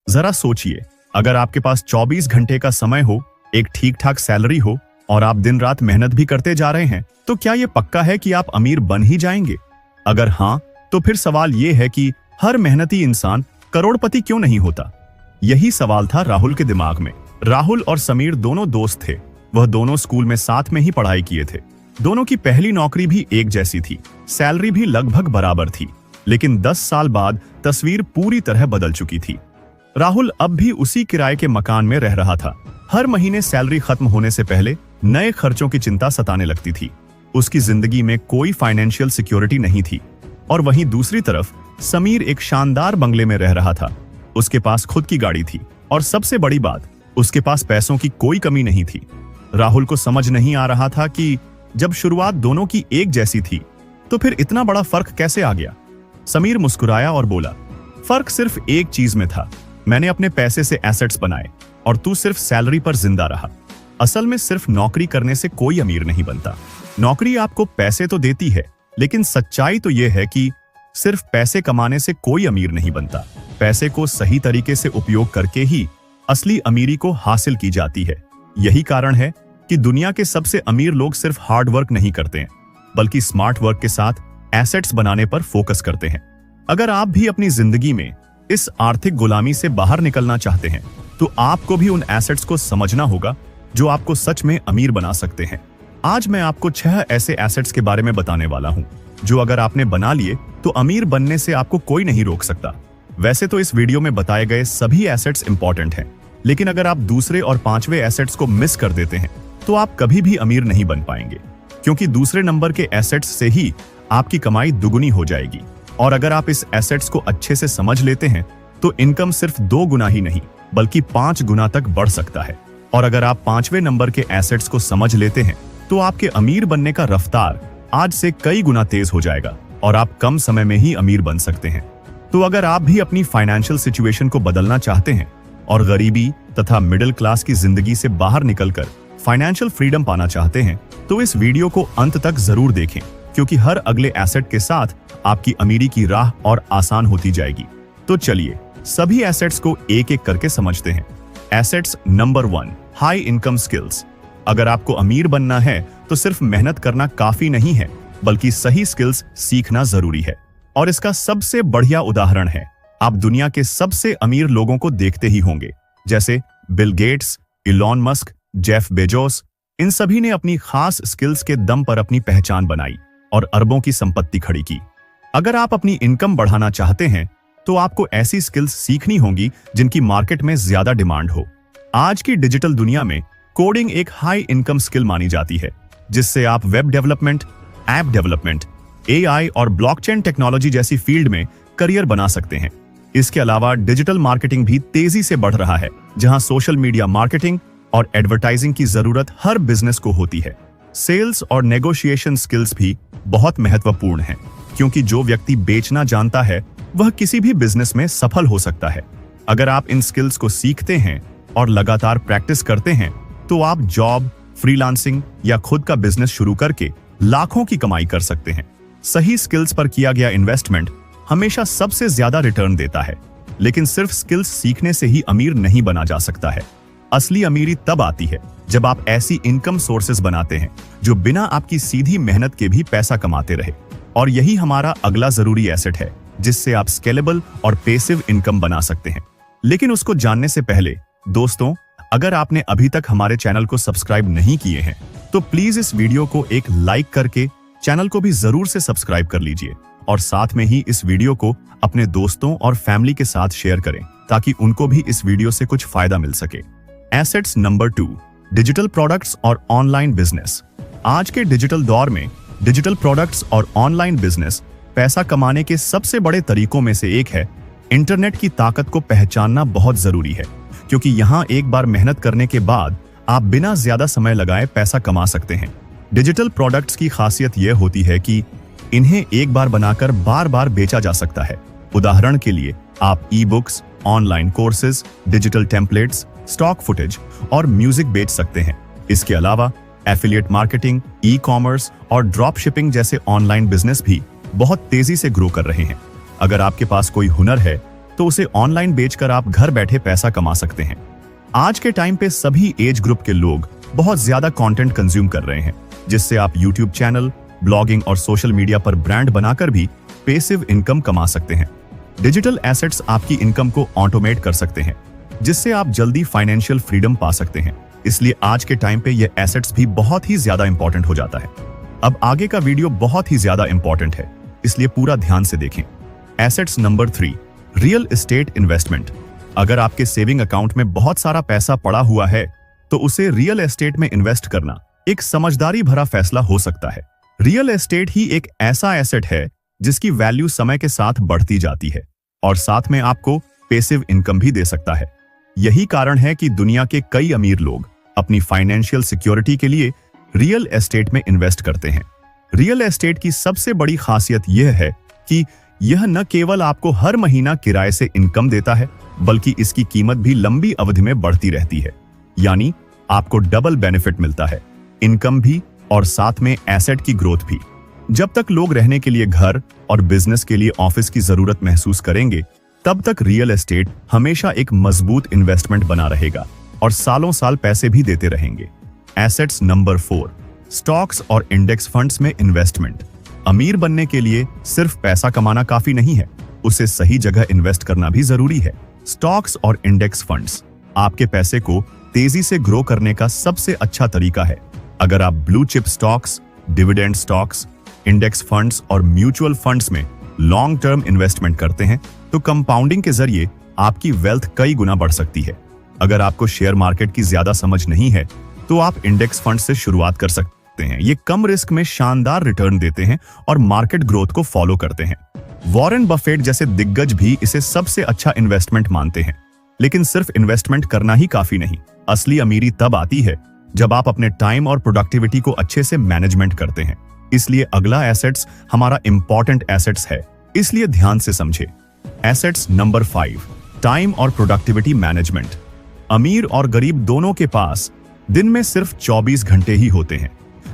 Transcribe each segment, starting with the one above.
जरा सोचिए, अगर आपके पास 24 घंटे का समय हो, एक ठीक ठाक सैलरी हो और आप दिन रात मेहनत भी करते जा रहे हैं, तो क्या यह पक्का है कि आप अमीर बन ही जाएंगे? अगर हाँ, तो फिर सवाल यह है कि हर मेहनती इंसान करोड़पति क्यों नहीं होता? यही सवाल था राहुल के दिमाग में। राहुल और समीर दोनों दोस्त थे। वह दोनों स्कूल में साथ में ही पढ़ाई किए थे। दोनों की पहली नौकरी भी एक जैसी थी, सैलरी भी लगभग बराबर थी। लेकिन 10 साल बाद तस्वीर पूरी तरह बदल चुकी थी। राहुल अब भी उसी किराए के मकान में रह रहा था। हर महीने सैलरी खत्म होने से पहले नए खर्चों की चिंता सताने लगती थी। उसकी जिंदगी में कोई फाइनेंशियल सिक्योरिटी नहीं थी। और वहीं दूसरी तरफ समीर एक शानदार बंगले में रह रहा था। उसके पास खुद की गाड़ी थी और सबसे बड़ी बात, उसके पास पैसों की कोई कमी नहीं थी। राहुल को समझ नहीं आ रहा था कि जब शुरुआत दोनों की एक जैसी थी, तो फिर इतना बड़ा फर्क कैसे आ गया। समीर मुस्कुराया और बोला, फर्क सिर्फ एक चीज में था। मैंने अपने पैसे से एसेट्स बनाए और तू सिर्फ सैलरी पर जिंदा रहा। असल में सिर्फ नौकरी करने से कोई अमीर नहीं बनता। नौकरी आपको पैसे तो देती है, लेकिन सच्चाई तो यह है कि सिर्फ पैसे कमाने से कोई अमीर नहीं बनता। पैसे को सही तरीके से उपयोग करके ही असली अमीरी को हासिल की जाती है। यही कारण है कि दुनिया के सबसे अमीर लोग सिर्फ हार्ड वर्क नहीं करते हैं, बल्कि स्मार्ट वर्क के साथ एसेट्स बनाने पर फोकस करते हैं। अगर आप भी अपनी जिंदगी में इस आर्थिक गुलामी से बाहर निकलना चाहते हैं, तो आपको भी उन एसेट्स को समझना होगा जो आपको सच में अमीर बना सकते हैं। आज मैं आपको 6 ऐसे एसेट्स के बारे में बताने वाला हूं, जो अगर आपने बना लिए तो अमीर बनने से आपको कोई नहीं रोक सकता। वैसे तो इस वीडियो में बताए गए सभी एसेट्स इंपॉर्टेंट हैं, लेकिन अगर आप दूसरे और 5वें एसेट्स को मिस कर देते हैं, तो आप कभी भी अमीर नहीं बन पाएंगे, क्योंकि दूसरे नंबर के एसेट्स से ही आपकी कमाई दुगुनी हो जाएगी। और अगर आप इस एसेट्स को अच्छे से समझ लेते हैं, तो इनकम सिर्फ 2 गुना ही नहीं, बल्कि 5 गुना तक बढ़ सकता है। और अगर आप 5वें नंबर के एसेट्स को समझ लेते हैं, तो आपके अमीर बनने का रफ्तार आज से कई गुना तेज हो जाएगा और आप कम समय में ही अमीर बन सकते हैं। तो अगर आप भी अपनी फाइनेंशियल सिचुएशन को बदलना चाहते हैं और गरीबी तथा मिडिल क्लास की जिंदगी से बाहर निकलकर फाइनेंशियल फ्रीडम पाना चाहते हैं, तो इस वीडियो को अंत तक जरूर देखें, क्योंकि हर अगले एसेट के साथ आपकी अमीरी की राह और आसान होती जाएगी। तो चलिए सभी एसेट्स को एक एक करके समझते हैं। Assets number 1, high income skills. अगर आपको अमीर बनना है, तो सिर्फ मेहनत करना काफी नहीं है, बल्कि सही स्किल्स सीखना जरूरी है। और इसका सबसे बढ़िया उदाहरण है, आप दुनिया के सबसे अमीर लोगों को देखते ही होंगे, जैसे Bill Gates, Elon Musk, Jeff Bezos. इन सभी ने अपनी खास स्किल्स के दम पर अपनी पहचान बनाई और अरबों की संपत्ति खड़ी की। अगर आप अपनी इनकम बढ़ाना चाहते हैं, तो आपको ऐसी स्किल्स सीखनी होंगी जिनकी मार्केट में ज्यादा डिमांड हो। आज की डिजिटल दुनिया में कोडिंग एक हाई इनकम स्किल मानी जाती है, जिससे आप web development, app development, AI और ब्लॉकचेन टेक्नोलॉजी जैसी फील्ड में करियर बना सकते हैं। इसके अलावा डिजिटल मार्केटिंग भी तेजी से बढ़ रहा है, जहां सोशल मीडिया मार्केटिंग और एडवर्टाइजिंग की जरूरत हर बिजनेस को होती है। सेल्स और नेगोशिएशन स्किल्स भी बहुत महत्वपूर्ण हैं, क्योंकि जो व्यक्ति बेचना जानता है, वह किसी भी बिजनेस में सफल हो सकता है। अगर आप इन स्किल्स को सीखते हैं और लगातार प्रैक्टिस करते हैं, तो आप जॉब, फ्रीलांसिंग या खुद का बिजनेस शुरू करके लाखों की कमाई कर सकते हैं। सही स्किल्स पर किया गया इन्वेस्टमेंट हमेशा सबसे ज्यादा रिटर्न देता है, लेकिन सिर्फ स्किल्स सीखने से ही अमीर नहीं बना जा सकता है। असली अमीरी तब आती है जब आप ऐसी इनकम सोर्सेज बनाते हैं जो बिना आपकी सीधी मेहनत के भी पैसा कमाते रहे। और यही हमारा अगला जरूरी एसेट है, जिससे आप स्केलेबल और पेसिव इनकम बना सकते हैं। लेकिन उसको जानने से पहले दोस्तों, अगर आपने अभी तक हमारे चैनल को सब्सक्राइब नहीं किए हैं, तो प्लीज इस वीडियो को एक लाइक करके चैनल को भी जरूर से सब्सक्राइब कर लीजिए और साथ में ही इस वीडियो को अपने दोस्तों और फैमिली के साथ शेयर करें, ताकि उनको भी इस वीडियो से कुछ फायदा मिल सके। एसेट्स नंबर 2, डिजिटल प्रोडक्ट्स और ऑनलाइन बिजनेस। आज के डिजिटल दौर में डिजिटल प्रोडक्ट्स और ऑनलाइन बिजनेस पैसा कमाने के सबसे बड़े तरीकों में से एक है। इंटरनेट की ताकत को पहचानना बहुत जरूरी है, क्योंकि यहाँ एक बार मेहनत करने के बाद आप बिना ज्यादा समय लगाए पैसा कमा सकते हैं। डिजिटल प्रोडक्ट्स की खासियत यह होती है कि इन्हें एक बार बनाकर बार बार बेचा जा सकता है। उदाहरण के लिए आप e books, online courses, digital templates, stock footage और म्यूजिक बेच सकते हैं। इसके अलावा एफिलिएट मार्केटिंग, ई कॉमर्स और ड्रॉप शिपिंग जैसे ऑनलाइन बिजनेस भी बहुत तेजी से ग्रो कर रहे हैं। अगर आपके पास कोई हुनर है, तो उसे ऑनलाइन बेचकर आप घर बैठे पैसा कमा सकते हैं। आज के टाइम पे सभी एज ग्रुप के लोग बहुत ज्यादा कंटेंट कंज्यूम कर रहे हैं, जिससे आप यूट्यूब चैनल, ब्लॉगिंग और सोशल मीडिया पर ब्रांड बनाकर भी पैसिव इनकम कमा सकते हैं। डिजिटल एसेट्स आपकी इनकम को ऑटोमेट कर सकते हैं, जिससे आप जल्दी फाइनेंशियल फ्रीडम पा सकते हैं। इसलिए आज के टाइम पे ये एसेट्स भी बहुत ही ज्यादा इंपॉर्टेंट हो जाता है। अब आगे का वीडियो बहुत ही ज्यादा इंपॉर्टेंट है, इसलिए पूरा ध्यान से देखें। Assets number 3, real estate investment. अगर आपके सेविंग अकाउंट में बहुत सारा पैसा पड़ा हुआ है तो उसे रियल एस्टेट में इन्वेस्ट करना एक समझदारी भरा फैसला हो सकता है। रियल एस्टेट ही एक ऐसा एसेट है जिसकी वैल्यू समय के साथ बढ़ती जाती है और साथ में आपको पैसिव इनकम भी दे सकता है। यही कारण है कि दुनिया के कई अमीर लोग अपनी फाइनेंशियल सिक्योरिटी के लिए रियल एस्टेट में इन्वेस्ट करते हैं। रियल एस्टेट की सबसे बड़ी खासियत यह है कि यह न केवल आपको हर महीना किराए से इनकम देता है, बल्कि इसकी कीमत भी लंबी अवधि में बढ़ती रहती है। यानी आपको डबल बेनिफिट मिलता है, इनकम भी और साथ में एसेट की ग्रोथ भी। जब तक लोग रहने के लिए घर और बिजनेस के लिए ऑफिस की जरूरत महसूस करेंगे, तब तक रियल एस्टेट हमेशा एक मजबूत इन्वेस्टमेंट बना रहेगा और सालों साल पैसे भी देते रहेंगे। एसेट्स नंबर 4, स्टॉक्स और इंडेक्स फंड्स में इन्वेस्टमेंट। अमीर बनने के लिए सिर्फ पैसा कमाना काफी नहीं है, उसे सही जगह इन्वेस्ट करना भी जरूरी है। स्टॉक्स और इंडेक्स फंड्स आपके पैसे को तेजी से ग्रो करने का सबसे अच्छा तरीका है। अगर आप blue chip stocks, dividend stocks, index funds और म्यूचुअल फंड्स में लॉन्ग टर्म इन्वेस्टमेंट करते हैं तो कंपाउंडिंग के जरिए आपकी वेल्थ कई गुना बढ़ सकती है। अगर आपको शेयर मार्केट की ज्यादा समझ नहीं है तो आप इंडेक्स फंड से शुरुआत कर सकते हैं। ये कम रिस्क में शानदार रिटर्न देते हैं और मार्केट ग्रोथ को फॉलो करते हैं। वॉरेन बफेट जैसे दिग्गज भी इसे सबसे अच्छा इन्वेस्टमेंट मानते हैं। लेकिन सिर्फ इन्वेस्टमेंट करना ही काफी नहीं, असली अमीरी तब आती है जब आप अपने टाइम और प्रोडक्टिविटी को अच्छे से मैनेजमेंट करते हैं। इसलिए अगला एसेट्स हमारा इंपॉर्टेंट एसेट्स है, इसलिए ध्यान से समझे। एसेट्स नंबर 5, टाइम और प्रोडक्टिविटी मैनेजमेंट। अमीर और गरीब दोनों के पास दिन में सिर्फ 24 घंटे ही होते हैं,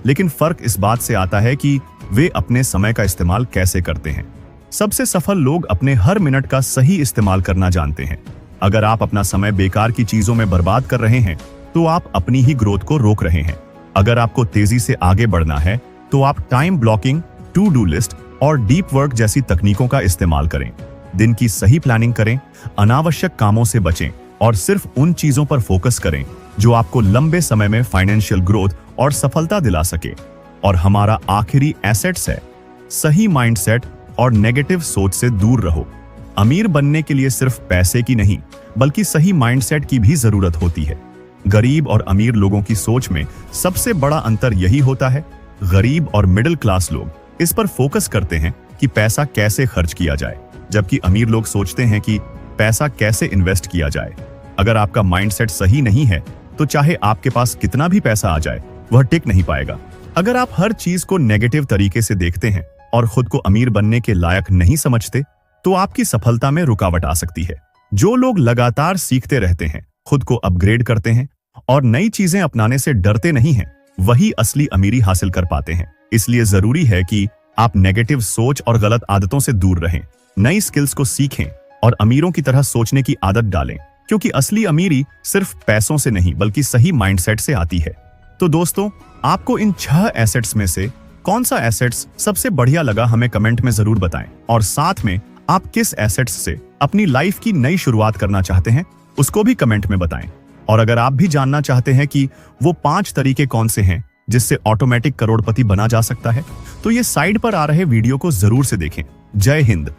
लेकिन फर्क इस बात से आता है कि वे अपने समय का इस्तेमाल कैसे करते हैं। सबसे सफल लोग अपने हर मिनट का सही इस्तेमाल करना जानते हैं। अगर आप अपना समय बेकार की चीजों में बर्बाद कर रहे हैं तो आप अपनी ही ग्रोथ को रोक रहे हैं। अगर आपको तेजी से आगे बढ़ना है तो आप time blocking, to do list और डीप वर्क जैसी तकनीकों का इस्तेमाल करें। दिन की सही प्लानिंग करें, अनावश्यक कामों से बचें और सिर्फ उन चीजों पर फोकस करें जो आपको लंबे समय में फाइनेंशियल ग्रोथ और सफलता दिला सके। और हमारा आखिरी एसेट्स है सही माइंडसेट और नेगेटिव सोच से दूर रहो। अमीर बनने के लिए सिर्फ पैसे की नहीं, बल्कि सही माइंडसेट की भी जरूरत होती है। गरीब और अमीर लोगों की सोच में सबसे बड़ा अंतर यही होता है। गरीब और मिडिल क्लास लोग इस पर फोकस करते हैं कि पैसा कैसे खर्च किया जाए, जबकि अमीर लोग सोचते हैं कि पैसा कैसे इन्वेस्ट किया जाए। अगर आपका माइंडसेट सही नहीं है तो चाहे आपके पास कितना भी पैसा आ जाए, वह टिक नहीं पाएगा। अगर आप हर चीज को नेगेटिव तरीके से देखते हैं और खुद को अमीर बनने के लायक नहीं समझते, तो आपकी सफलता में रुकावट आ सकती है। जो लोग लगातार सीखते रहते हैं, खुद को अपग्रेड करते हैं और नई चीजें अपनाने से डरते नहीं हैं, वही असली अमीरी हासिल कर पाते हैं। इसलिए जरूरी है कि आप नेगेटिव सोच और गलत आदतों से दूर रहें, नई स्किल्स को सीखें और अमीरों की तरह सोचने की आदत डालें, क्योंकि असली अमीरी सिर्फ पैसों से नहीं बल्कि सही माइंडसेट से आती है। तो दोस्तों, आपको इन 6 एसेट्स में से कौन सा एसेट्स सबसे बढ़िया लगा हमें कमेंट में जरूर बताएं। और साथ में आप किस एसेट्स से अपनी लाइफ की नई शुरुआत करना चाहते हैं उसको भी कमेंट में बताएं। और अगर आप भी जानना चाहते हैं कि वो 5 तरीके कौन से हैं जिससे ऑटोमेटिक करोड़पति बना जा सकता है, तो ये साइड पर आ रहे वीडियो को जरूर से देखें। जय हिंद।